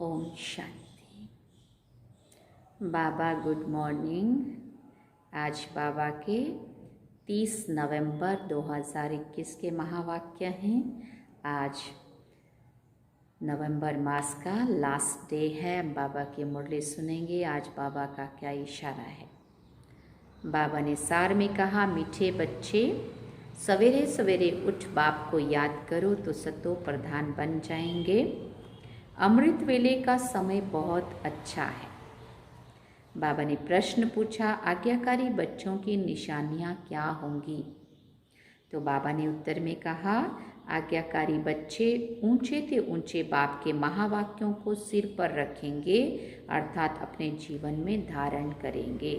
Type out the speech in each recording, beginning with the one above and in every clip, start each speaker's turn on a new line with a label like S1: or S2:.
S1: ओम शांति। बाबा good morning. आज बाबा के 30 नवंबर 2021 के महावाक्य हैं। आज नवंबर मास का लास्ट डे है। बाबा की मुरली सुनेंगे। आज बाबा का क्या इशारा है। बाबा ने सार में कहा, मीठे बच्चे, सवेरे सवेरे उठ बाप को याद करो तो सतो प्रधान बन जाएंगे। अमृत वेले का समय बहुत अच्छा है। बाबा ने प्रश्न पूछा, आज्ञाकारी बच्चों की निशानियां क्या होंगी? तो बाबा ने उत्तर में कहा, आज्ञाकारी बच्चे ऊंचे से ऊंचे बाप के महावाक्यों को सिर पर रखेंगे, अर्थात अपने जीवन में धारण करेंगे।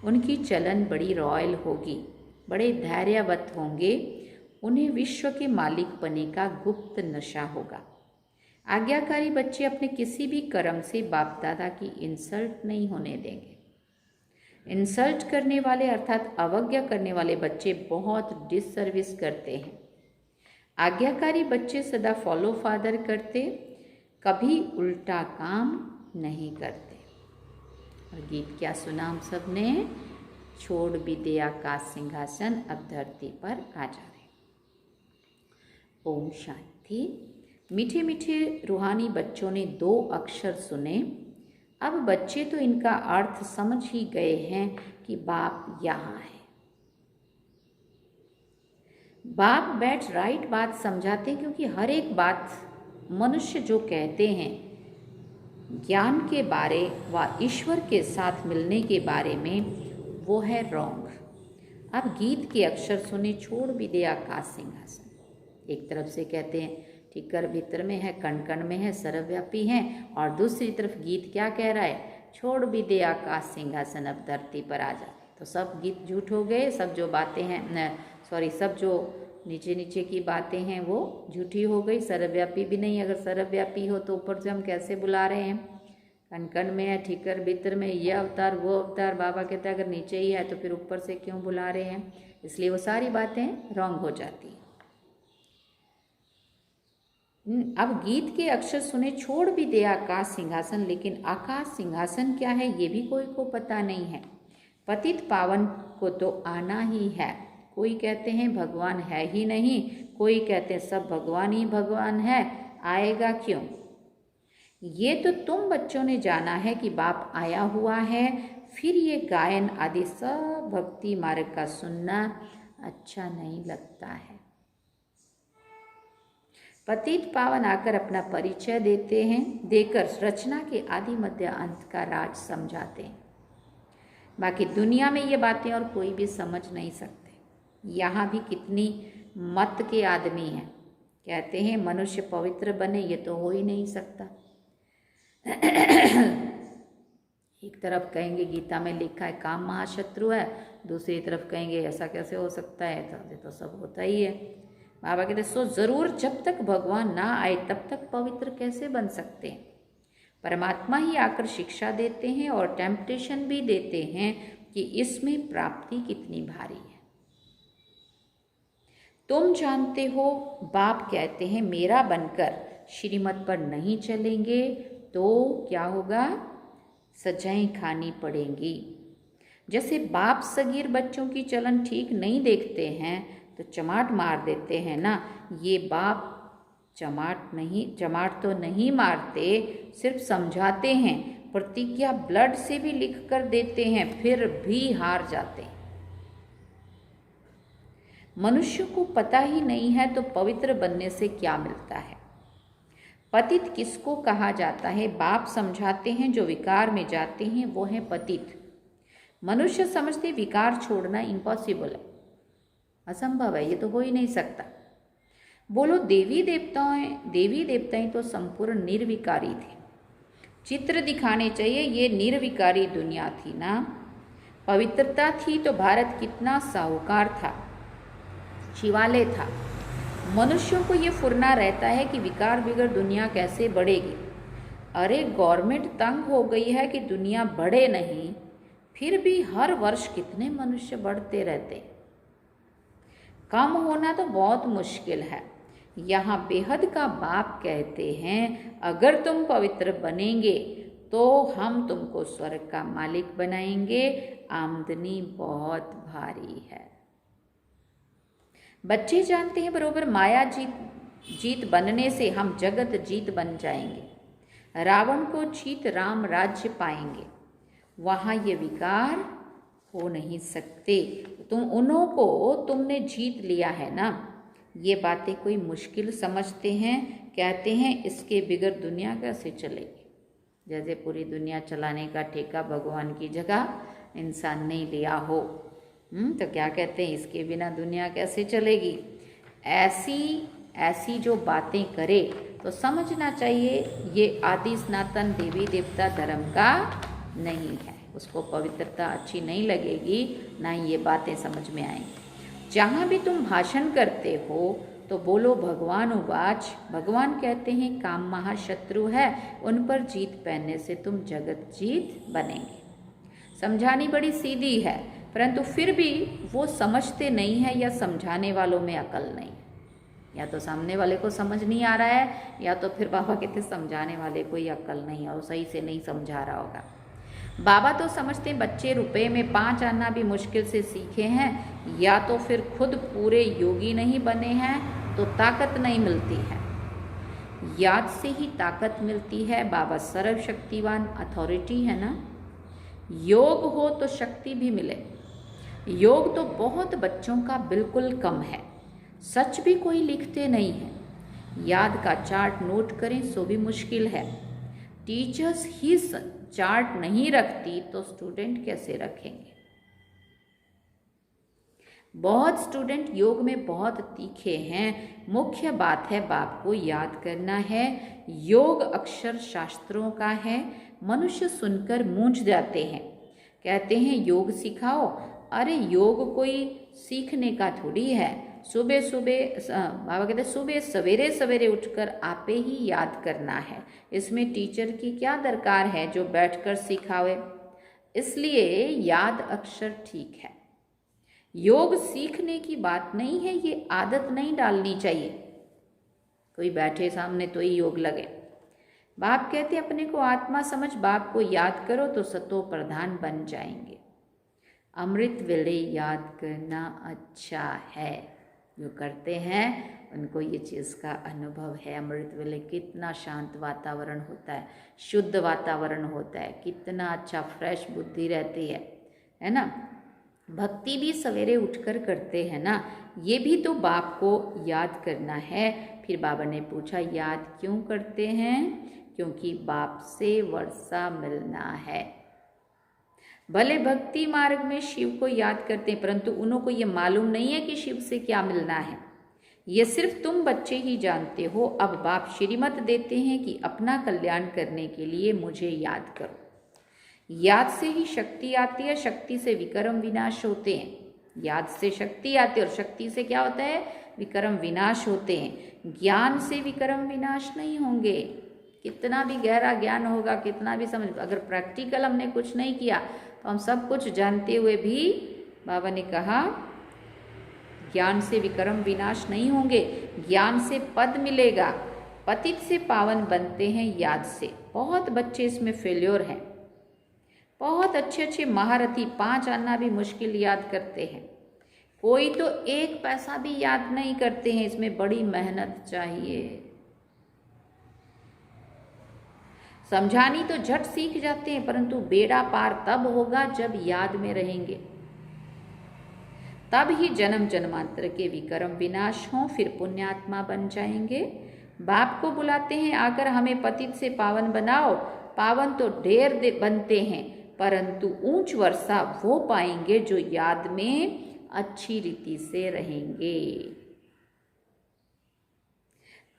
S1: उनकी चलन बड़ी रॉयल होगी, बड़े धैर्यवत होंगे। उन्हें विश्व के मालिक बनने का गुप्त नशा होगा। आज्ञाकारी बच्चे अपने किसी भी कर्म से बाप दादा की इंसल्ट नहीं होने देंगे। इंसल्ट करने वाले अर्थात अवज्ञा करने वाले बच्चे बहुत डिससर्विस करते हैं। आज्ञाकारी बच्चे सदा फॉलो फादर करते, कभी उल्टा काम नहीं करते। और गीत क्या सुना हम सब ने? छोड़ भी दे आकाश सिंहासन, अब धरती पर आ जा रहे। ओम शांति। मीठे मीठे रूहानी बच्चों ने 2 अक्षर सुने। अब बच्चे तो इनका अर्थ समझ ही गए हैं कि बाप यहाँ है। बाप बैठ राइट बात समझाते, क्योंकि हर एक बात मनुष्य जो कहते हैं ज्ञान के बारे व ईश्वर के साथ मिलने के बारे में, वो है रॉन्ग। अब गीत के अक्षर सुने, छोड़ भी दे आकाश सिंहासन। एक तरफ से कहते हैं ठिकर भीतर में है, कण कण में है, सर्वव्यापी है, और दूसरी तरफ गीत क्या कह रहा है? छोड़ भी दे आकाश सिंहासन, अब धरती पर आ जा। तो सब गीत झूठ हो गए। सब जो बातें हैं सब जो नीचे नीचे की बातें हैं वो झूठी हो गई। सर्वव्यापी भी नहीं। अगर सर्वव्यापी हो तो ऊपर से हम कैसे बुला रहे हैं? कण कण में है, ठिकर भीतर में, ये अवतार वो अवतार। बाबा कहता है अगर नीचे ही है तो फिर ऊपर से क्यों बुला रहे हैं? इसलिए वो सारी बातें रॉन्ग हो जाती हैं। अब गीत के अक्षर सुने, छोड़ भी दे आकाश सिंहासन, लेकिन आकाश सिंहासन क्या है ये भी कोई को पता नहीं है। पतित पावन को तो आना ही है। कोई कहते हैं भगवान है ही नहीं, कोई कहते हैं सब भगवान ही भगवान है, आएगा क्यों? ये तो तुम बच्चों ने जाना है कि बाप आया हुआ है। फिर ये गायन आदि सब भक्ति मार्ग का सुनना अच्छा नहीं लगता है। पतित पावन आकर अपना परिचय देते हैं, देकर रचना के आदि मध्य अंत का राज समझाते हैं। बाकी दुनिया में ये बातें और कोई भी समझ नहीं सकते। यहाँ भी कितनी मत के आदमी हैं, कहते हैं मनुष्य पवित्र बने, ये तो हो ही नहीं सकता। एक तरफ कहेंगे गीता में लिखा है काम महाशत्रु है, दूसरी तरफ कहेंगे ऐसा कैसे हो सकता है, तो सब होता ही है। बाबा कहते सो जरूर जब तक भगवान ना आए तब तक पवित्र कैसे बन सकते हैं? परमात्मा ही आकर शिक्षा देते हैं और टेम्पटेशन भी देते हैं कि इसमें प्राप्ति कितनी भारी है। तुम जानते हो, बाप कहते हैं मेरा बनकर श्रीमत पर नहीं चलेंगे तो क्या होगा? सजाएं खानी पड़ेंगी। जैसे बाप सगीर बच्चों की चलन ठीक नहीं देखते हैं तो चमाट मार देते हैं ना। ये बाप चमाट तो नहीं मारते, सिर्फ समझाते हैं। प्रतिज्ञा ब्लड से भी लिख कर देते हैं, फिर भी हार जाते हैं। मनुष्य को पता ही नहीं है तो पवित्र बनने से क्या मिलता है? पतित किसको कहा जाता है? बाप समझाते हैं जो विकार में जाते हैं वो है पतित। मनुष्य समझते विकार छोड़ना इम्पॉसिबल है, असंभव है, ये तो हो ही नहीं सकता। बोलो देवी देवताएं तो संपूर्ण निर्विकारी थे। चित्र दिखाने चाहिए, ये निर्विकारी दुनिया थी ना। पवित्रता थी तो भारत कितना साहूकार था, शिवालय था। मनुष्यों को ये फुरना रहता है कि विकार बिगड़ दुनिया कैसे बढ़ेगी। अरे गवर्नमेंट तंग हो गई है कि दुनिया बढ़े नहीं, फिर भी हर वर्ष कितने मनुष्य बढ़ते रहते। कम होना तो बहुत मुश्किल है। यहाँ बेहद का बाप कहते हैं अगर तुम पवित्र बनेंगे तो हम तुमको स्वर्ग का मालिक बनाएंगे। आमदनी बहुत भारी है। बच्चे जानते हैं बरोबर माया जीत बनने से हम जगत जीत बन जाएंगे। रावण को जीत राम राज्य पाएंगे। वहाँ ये विकार हो नहीं सकते। तुमने जीत लिया है ना। ये बातें कोई मुश्किल समझते हैं, कहते हैं इसके बिगड़ दुनिया कैसे चलेगी। जैसे पूरी दुनिया चलाने का ठेका भगवान की जगह इंसान ने लिया हो। तो क्या कहते हैं इसके बिना दुनिया कैसे चलेगी। ऐसी जो बातें करे तो समझना चाहिए ये आदि सनातन देवी देवता धर्म का नहीं है। उसको पवित्रता अच्छी नहीं लगेगी, ना ही ये बातें समझ में आएंगी। जहाँ भी तुम भाषण करते हो तो बोलो भगवान उवाच। भगवान कहते हैं काम महाशत्रु है, उन पर जीत पहनने से तुम जगत जीत बनेंगे। समझानी बड़ी सीधी है, परंतु फिर भी वो समझते नहीं है या समझाने वालों में अकल नहीं। या तो सामने वाले को समझ नहीं आ रहा है, या तो फिर बाबा कहते समझाने वाले को ही अकल नहीं है और सही से नहीं समझा रहा होगा। बाबा तो समझते हैं बच्चे रुपए में 5 आना भी मुश्किल से सीखे हैं, या तो फिर खुद पूरे योगी नहीं बने हैं तो ताकत नहीं मिलती है। याद से ही ताकत मिलती है। बाबा सर्वशक्तिवान अथॉरिटी है ना। योग हो तो शक्ति भी मिले। योग तो बहुत बच्चों का बिल्कुल कम है। सच भी कोई लिखते नहीं है। याद का चार्ट नोट करें सो भी मुश्किल है। टीचर्स ही चार्ट नहीं रखती तो स्टूडेंट कैसे रखेंगे। बहुत स्टूडेंट योग में बहुत तीखे हैं। मुख्य बात है बाप को याद करना है। योग अक्षर शास्त्रों का है। मनुष्य सुनकर मूंझ जाते हैं, कहते हैं योग सिखाओ। अरे योग कोई सीखने का थोड़ी है। बाबा कहते सुबह सवेरे सवेरे उठकर आपे ही याद करना है। इसमें टीचर की क्या दरकार है जो बैठकर सिखावे। इसलिए याद अक्षर ठीक है। योग सीखने की बात नहीं है, ये आदत नहीं डालनी चाहिए कोई बैठे सामने तो ही योग लगे। बाप कहते अपने को आत्मा समझ बाप को याद करो तो सतो प्रधान बन जाएंगे। अमृत वेले याद करना अच्छा है। जो करते हैं उनको ये चीज़ का अनुभव है। अमृत वेले कितना शांत वातावरण होता है, शुद्ध वातावरण होता है, कितना अच्छा फ्रेश बुद्धि रहती है ना। भक्ति भी सवेरे उठकर करते हैं ना। ये भी तो बाप को याद करना है। फिर बाबा ने पूछा याद क्यों करते हैं। क्योंकि बाप से वर्षा मिलना है। भले भक्ति मार्ग में शिव को याद करते हैं, परंतु उन्हों को ये मालूम नहीं है कि शिव से क्या मिलना है। ये सिर्फ तुम बच्चे ही जानते हो। अब बाप श्रीमत देते हैं कि अपना कल्याण करने के लिए मुझे याद करो। याद से ही शक्ति आती है, शक्ति से विक्रम विनाश होते हैं। याद से शक्ति आती है और शक्ति से क्या होता है, विक्रम विनाश होते हैं। ज्ञान से विक्रम विनाश नहीं होंगे। कितना भी गहरा ज्ञान होगा, कितना भी समझ, अगर प्रैक्टिकल हमने कुछ नहीं किया तो हम सब कुछ जानते हुए भी, बाबा ने कहा ज्ञान से विक्रम विनाश नहीं होंगे। ज्ञान से पद मिलेगा। पतित से पावन बनते हैं याद से। बहुत बच्चे इसमें फेल्योर हैं। बहुत अच्छे अच्छे महारथी 5 आना भी मुश्किल याद करते हैं। कोई तो 1 पैसा भी याद नहीं करते हैं। इसमें बड़ी मेहनत चाहिए। समझानी तो झट सीख जाते हैं, परंतु बेड़ा पार तब होगा जब याद में रहेंगे। तब ही जन्म जन्मांतर के विक्रम विनाश हों, फिर पुण्यात्मा बन जाएंगे। बाप को बुलाते हैं आकर हमें पतित से पावन बनाओ। पावन तो ढेर बनते हैं, परंतु ऊंच वर्षा वो पाएंगे जो याद में अच्छी रीति से रहेंगे।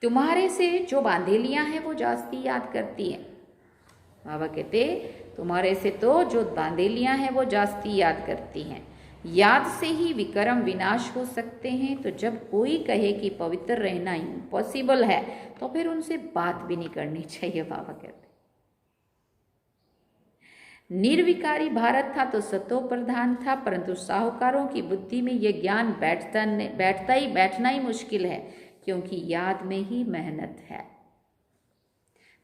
S1: तुम्हारे से जो बांधेलियां हैं वो जास्ती याद करती हैं। बाबा कहते तुम्हारे से तो जो बांधेलियां हैं वो जास्ती याद करती हैं। याद से ही विक्रम विनाश हो सकते हैं। तो जब कोई कहे कि पवित्र रहना इम्पॉसिबल है तो फिर उनसे बात भी नहीं करनी चाहिए। बाबा कहते निर्विकारी भारत था तो सतो प्रधान था, परंतु साहूकारों की बुद्धि में यह ज्ञान बैठना ही मुश्किल है, क्योंकि याद में ही मेहनत है।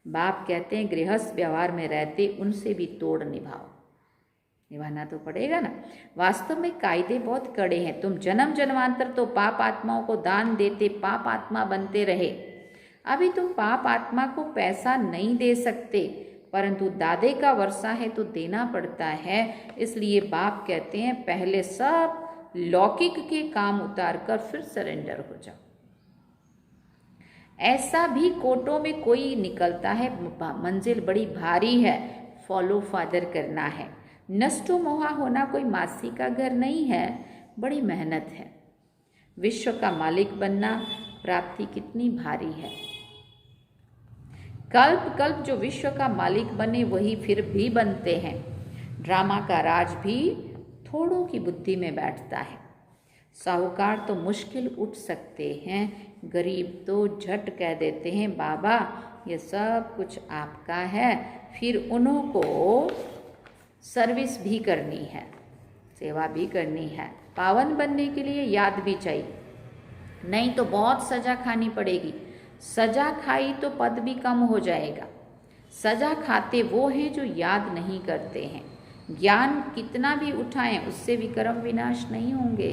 S1: बाप कहते हैं गृहस्थ व्यवहार में रहते उनसे भी तोड़ निभाना तो पड़ेगा ना। वास्तव में कायदे बहुत कड़े हैं। तुम जन्म जन्मांतर तो पाप आत्माओं को दान देते पाप आत्मा बनते रहे। अभी तुम पाप आत्मा को पैसा नहीं दे सकते, परंतु दादे का वर्षा है तो देना पड़ता है। इसलिए बाप कहते हैं पहले सब लौकिक के काम उतार कर फिर सरेंडर हो जाओ। ऐसा भी कोटों में कोई निकलता है, मंजिल बड़ी भारी है, फॉलो फादर करना है। नष्टो मोहा होना कोई मासी का घर नहीं है, बड़ी मेहनत है। विश्व का मालिक बनना प्राप्ति कितनी भारी है। कल्प कल्प जो विश्व का मालिक बने वही फिर भी बनते हैं। ड्रामा का राज भी थोड़ों की बुद्धि में बैठता है। साहूकार तो मुश्किल उठ सकते हैं, गरीब तो झट कह देते हैं बाबा ये सब कुछ आपका है। फिर उन्हों को सर्विस भी करनी है, सेवा भी करनी है। पावन बनने के लिए याद भी चाहिए, नहीं तो बहुत सजा खानी पड़ेगी। सजा खाई तो पद भी कम हो जाएगा। सजा खाते वो हैं जो याद नहीं करते हैं। ज्ञान कितना भी उठाएं उससे विक्रम विनाश नहीं होंगे।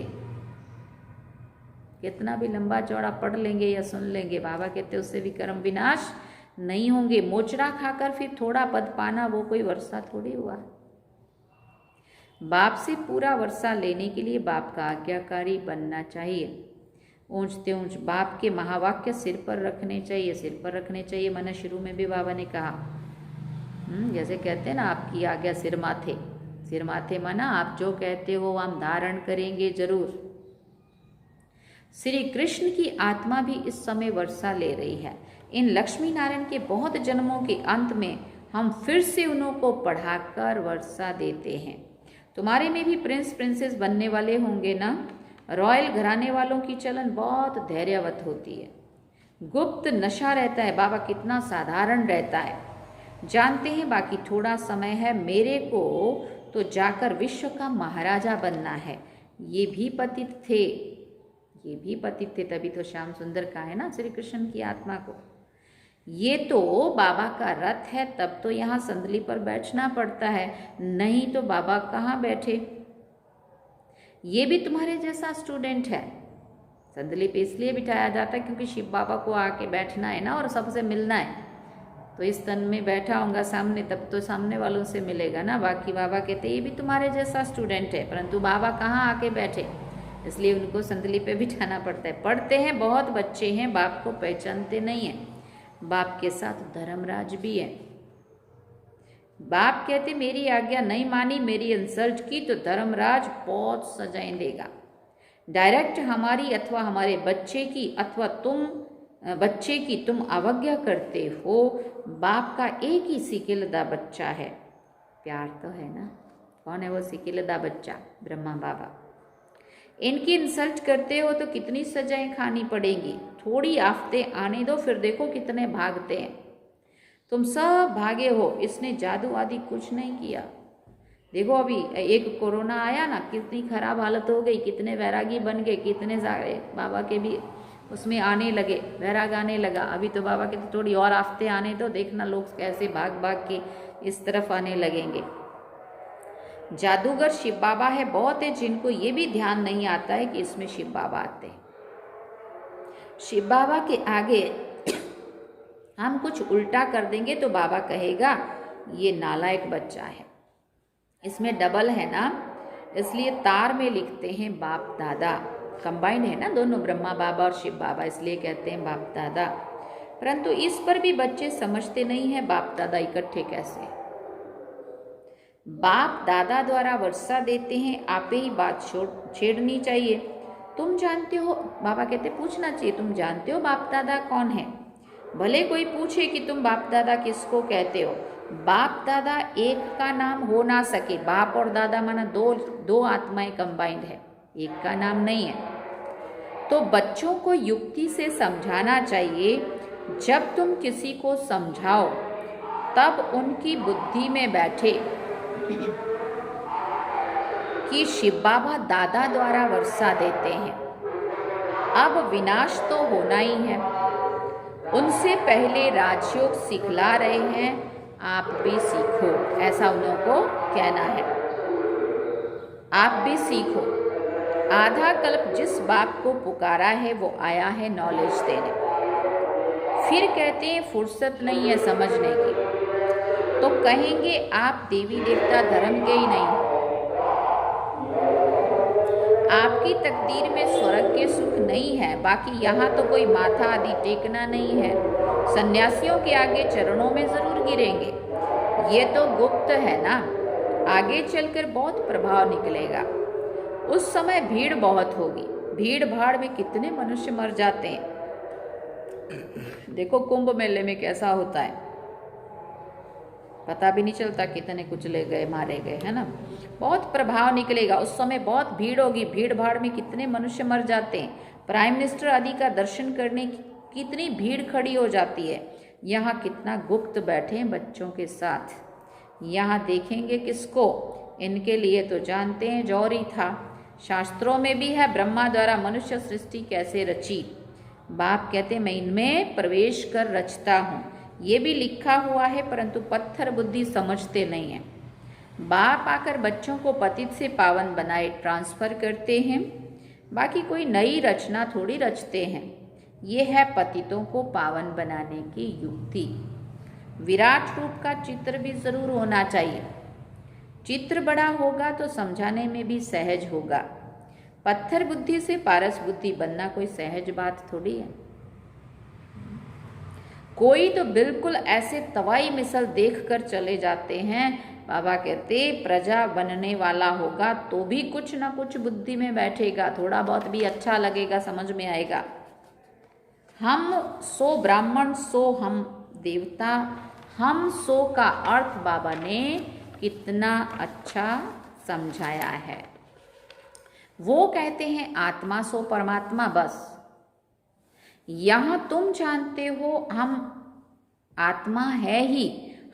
S1: कितना भी लंबा चौड़ा पढ़ लेंगे या सुन लेंगे, बाबा कहते उससे विक्रम विनाश नहीं होंगे। मोचरा खाकर फिर थोड़ा पद पाना वो कोई वर्षा थोड़ी हुआ। बाप से पूरा वर्षा लेने के लिए बाप का आज्ञाकारी बनना चाहिए। ऊंचते ऊंच बाप के महावाक्य सिर पर रखने चाहिए, सिर पर रखने चाहिए। मैंने शुरू में भी बाबा ने कहा, जैसे कहते हैं ना आपकी आज्ञा सिर माथे। सिर माथे माना आप जो कहते हो हम धारण करेंगे जरूर। श्री कृष्ण की आत्मा भी इस समय वर्षा ले रही है। इन लक्ष्मी नारायण के बहुत जन्मों के अंत में हम फिर से उन्हों को पढ़ाकर वर्षा देते हैं। तुम्हारे में भी प्रिंस प्रिंसेस बनने वाले होंगे ना। रॉयल घराने वालों की चलन बहुत धैर्यवत होती है। गुप्त नशा रहता है। बाबा कितना साधारण रहता है, जानते हैं। बाकी थोड़ा समय है, मेरे को तो जाकर विश्व का महाराजा बनना है। ये भी पतित थे, ये भी पतित थे, तभी तो श्याम सुंदर का है ना श्री कृष्ण की आत्मा को। ये तो बाबा का रथ है, तब तो यहाँ संदली पर बैठना पड़ता है, नहीं तो बाबा कहाँ बैठे। ये भी तुम्हारे जैसा स्टूडेंट है। संदली पे इसलिए बिठाया जाता है क्योंकि शिव बाबा को आके बैठना है ना और सबसे मिलना है। तो इस तन में बैठा होगा सामने, तब तो सामने वालों से मिलेगा ना। बाकी बाबा कहते ये भी तुम्हारे जैसा स्टूडेंट है, परंतु बाबा कहाँ आके बैठे, इसलिए उनको संदली पे बिठाना पड़ता है। पढ़ते हैं, बहुत बच्चे हैं, बाप को पहचानते नहीं हैं। बाप के साथ धर्मराज भी है। बाप कहते मेरी आज्ञा नहीं मानी, मेरी इंसल्ट की तो धर्मराज बहुत सजाएं देगा। डायरेक्ट हमारी अथवा हमारे बच्चे की अथवा बच्चे की तुम अवज्ञा करते हो। बाप का एक ही सिकिलदा बच्चा है। प्यार तो है ना। कौन है वो सिकिलदा बच्चा? ब्रह्मा बाबा। इनकी इंसल्ट करते हो तो कितनी सजाएं खानी पड़ेंगी। थोड़ी आफतें आने दो, फिर देखो कितने भागते हैं। तुम सब भागे हो, इसने जादू आदि कुछ नहीं किया। देखो अभी एक कोरोना आया ना, कितनी खराब हालत हो गई, कितने वैरागी बन गए, कितने सारे बाबा के भी उसमें आने लगे, वैराग आने लगा। अभी तो बाबा के तो थोड़ी और आफतें आने दो, देखना लोग कैसे भाग भाग के इस तरफ आने लगेंगे। जादूगर शिव बाबा है, बहुत है जिनको ये भी ध्यान नहीं आता है कि इसमें शिव बाबा आते हैं। शिव बाबा के आगे हम कुछ उल्टा कर देंगे तो बाबा कहेगा ये नालायक बच्चा है। इसमें डबल है ना, इसलिए तार में लिखते हैं बाप दादा। कंबाइंड है ना दोनों, ब्रह्मा बाबा और शिव बाबा, इसलिए कहते हैं बाप दादा। परंतु इस पर भी बच्चे समझते नहीं हैं बाप दादा इकट्ठे कैसे। बाप दादा द्वारा वर्षा देते हैं, आप ही बात छेड़नी चाहिए। तुम जानते हो, बाबा कहते पूछना चाहिए, तुम जानते हो बाप दादा कौन है। भले कोई पूछे कि तुम बाप दादा किसको कहते हो। बाप दादा एक का नाम हो ना सके। बाप और दादा माना दो आत्माएं कंबाइंड है, एक का नाम नहीं है। तो बच्चों को युक्ति से समझाना चाहिए। जब तुम किसी को समझाओ तब उनकी बुद्धि में बैठे। कि शिव बाबा दादा द्वारा वर्षा देते हैं। अब विनाश तो होना ही है, उनसे पहले राजयोग सिखला रहे हैं, आप भी सीखो, ऐसा उन्हों को कहना है। आप भी सीखो। आधा कल्प जिस बाप को पुकारा है वो आया है नॉलेज देने। फिर कहते हैं फुर्सत नहीं है समझने की, तो कहेंगे आप देवी देवता धर्म के ही नहीं। आपकी तकदीर में स्वर्ग के सुख नहीं है, बाकी यहाँ तो कोई माथा आदि टेकना नहीं है। सन्यासियों के आगे चरणों में जरूर गिरेंगे, ये तो गुप्त है ना, आगे चलकर बहुत प्रभाव निकलेगा। उस समय भीड़ बहुत होगी, भीड़ भाड़ में कितने मनुष्य मर जाते हैं। देखो कुंभ मेले में कैसा होता है, पता भी नहीं चलता कितने कुचले गए, मारे गए, है ना। बहुत प्रभाव निकलेगा, उस समय बहुत भीड़ होगी, भीड़ भाड़ में कितने मनुष्य मर जाते हैं। प्राइम मिनिस्टर आदि का दर्शन करने की कितनी भीड़ खड़ी हो जाती है। यहाँ कितना गुप्त बैठे हैं बच्चों के साथ। यहाँ देखेंगे किसको, इनके लिए तो जानते हैं जौहरी था, शास्त्रों में भी है ब्रह्मा द्वारा मनुष्य सृष्टि कैसे रची। बाप कहते मैं इनमें प्रवेश कर रचता हूँ, ये भी लिखा हुआ है, परंतु पत्थर बुद्धि समझते नहीं है। बाप आकर बच्चों को पतित से पावन बनाए ट्रांसफर करते हैं, बाकी कोई नई रचना थोड़ी रचते हैं। ये है पतितों को पावन बनाने की युक्ति। विराट रूप का चित्र भी जरूर होना चाहिए, चित्र बड़ा होगा तो समझाने में भी सहज होगा। पत्थर बुद्धि से पारस बुद्धि बनना कोई सहज बात थोड़ी है। कोई तो बिल्कुल ऐसे तवाई मिसल देख कर चले जाते हैं। बाबा कहते प्रजा बनने वाला होगा तो भी कुछ ना कुछ बुद्धि में बैठेगा, थोड़ा बहुत भी अच्छा लगेगा, समझ में आएगा। हम सो ब्राह्मण सो हम देवता, हम सो का अर्थ बाबा ने कितना अच्छा समझाया है। वो कहते हैं आत्मा सो परमात्मा, बस यहाँ तुम जानते हो हम आत्मा है ही,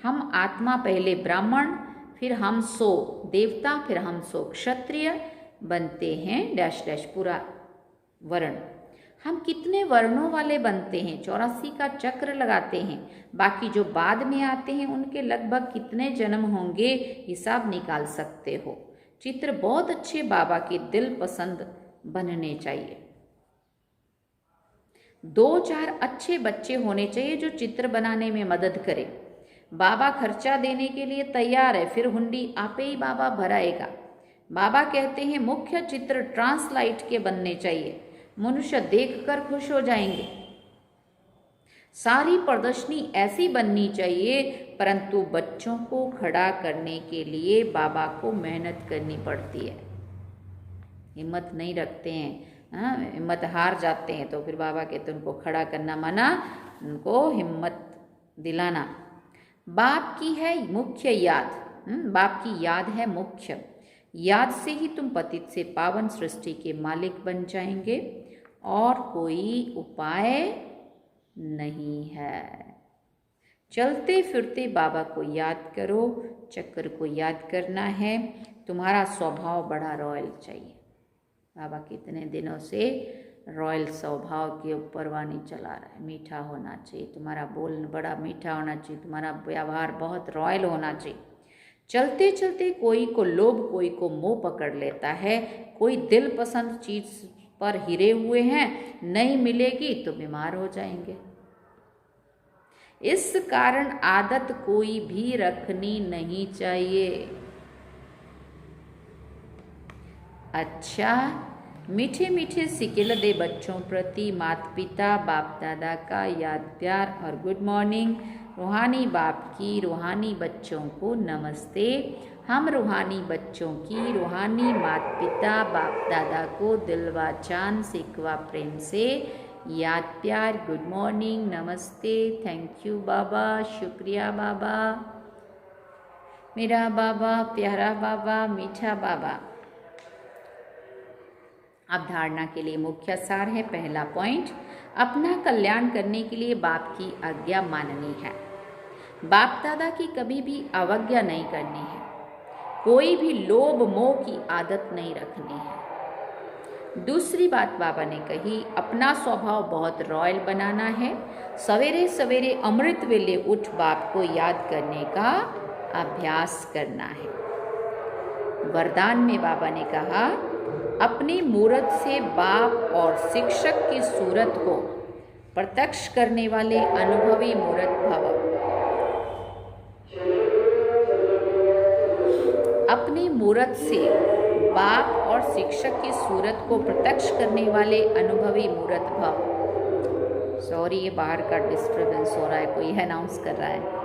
S1: हम आत्मा पहले ब्राह्मण, फिर हम सो देवता, फिर हम सो क्षत्रिय बनते हैं डैश डैश पूरा वर्ण। हम कितने वर्णों वाले बनते हैं, 84 का चक्र लगाते हैं। बाकी जो बाद में आते हैं उनके लगभग कितने जन्म होंगे हिसाब निकाल सकते हो। चित्र बहुत अच्छे बाबा के दिल पसंद बनने चाहिए। 2-4 अच्छे बच्चे होने चाहिए जो चित्र बनाने में मदद करे। बाबा खर्चा देने के लिए तैयार है, फिर हुंडी आपे ही बाबा भराएगा। बाबा कहते हैं मुख्य चित्र ट्रांसलाइट के बनने चाहिए, मनुष्य देखकर खुश हो जाएंगे। सारी प्रदर्शनी ऐसी बननी चाहिए, परंतु बच्चों को खड़ा करने के लिए बाबा को मेहनत करनी पड़ती है। हिम्मत नहीं रखते हैं, हिम्मत हार जाते हैं, तो फिर बाबा कहते उनको खड़ा करना माना, उनको हिम्मत दिलाना। बाप की है मुख्य याद, बाप की याद है मुख्य। याद से ही तुम पतित से पावन सृष्टि के मालिक बन जाएंगे, और कोई उपाय नहीं है। चलते फिरते बाबा को याद करो, चक्र को याद करना है। तुम्हारा स्वभाव बड़ा रॉयल चाहिए। बाबा कितने दिनों से रॉयल स्वभाव के ऊपर वाणी चला रहा है। मीठा होना चाहिए, तुम्हारा बोल बड़ा मीठा होना चाहिए, तुम्हारा व्यवहार बहुत रॉयल होना चाहिए। चलते चलते कोई को लोभ, कोई को मोह पकड़ लेता है, कोई दिल पसंद चीज पर हिरे हुए हैं, नहीं मिलेगी तो बीमार हो जाएंगे। इस कारण आदत कोई भी रखनी नहीं चाहिए। अच्छा, मीठे मीठे सिकिल दे बच्चों प्रति माता पिता बाप दादा का याद प्यार और गुड मॉर्निंग। रूहानी बाप की रूहानी बच्चों को नमस्ते। हम रूहानी बच्चों की रूहानी माता पिता बाप दादा को दिलवा चांद सिकवा प्रेम से याद प्यार गुड मॉर्निंग नमस्ते। थैंक यू बाबा, शुक्रिया बाबा, मेरा बाबा, प्यारा बाबा, मीठा बाबा। अब धारणा के लिए मुख्य सार है। पहला पॉइंट, अपना कल्याण करने के लिए बाप की आज्ञा माननी है। बाप दादा की कभी भी अवज्ञा नहीं करनी है। कोई भी लोभ मोह की आदत नहीं रखनी है। दूसरी बात बाबा ने कही, अपना स्वभाव बहुत रॉयल बनाना है। सवेरे सवेरे अमृत वेले उठ बाप को याद करने का अभ्यास करना है। वरदान में बाबा ने कहा, अपनी मूरत से बाप और शिक्षक की सूरत को प्रत्यक्ष करने वाले अनुभवी मूरत भव। अपनी मूरत से बाप और शिक्षक की सूरत को प्रत्यक्ष करने वाले अनुभवी मूरत भव। सॉरी, ये बाहर का डिस्टर्बेंस हो रहा है, कोई अनाउंस कर रहा है।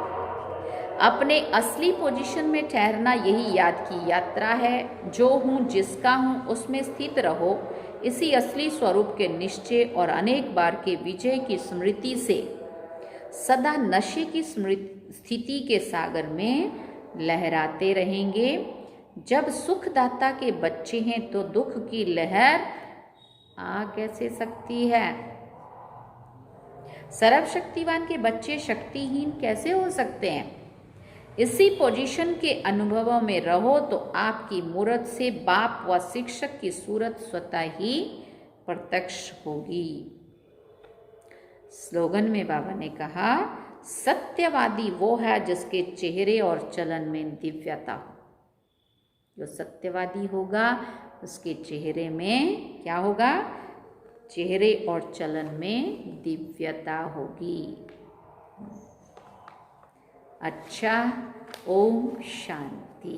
S1: अपने असली पोजीशन में ठहरना यही याद की यात्रा है। जो हूँ जिसका हूँ उसमें स्थित रहो। इसी असली स्वरूप के निश्चय और अनेक बार के विजय की स्मृति से सदा नशे की स्थिति के सागर में लहराते रहेंगे। जब सुखदाता के बच्चे हैं तो दुख की लहर आ कैसे सकती है? सर्वशक्तिवान के बच्चे शक्तिहीन कैसे हो सकते हैं? इसी पोजीशन के अनुभवों में रहो तो आपकी मूरत से बाप व शिक्षक की सूरत स्वतः ही प्रत्यक्ष होगी। स्लोगन में बाबा ने कहा, सत्यवादी वो है जिसके चेहरे और चलन में दिव्यता हो। जो सत्यवादी होगा उसके चेहरे में क्या होगा? चेहरे और चलन में दिव्यता होगी। अच्छा, ओम शांति।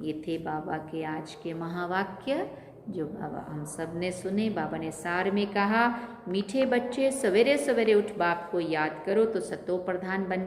S1: ये थे बाबा के आज के महावाक्य जो बाबा हम सब ने सुने। बाबा ने सार में कहा, मीठे बच्चे सवेरे सवेरे उठ बाप को याद करो तो सतो प्रधान बन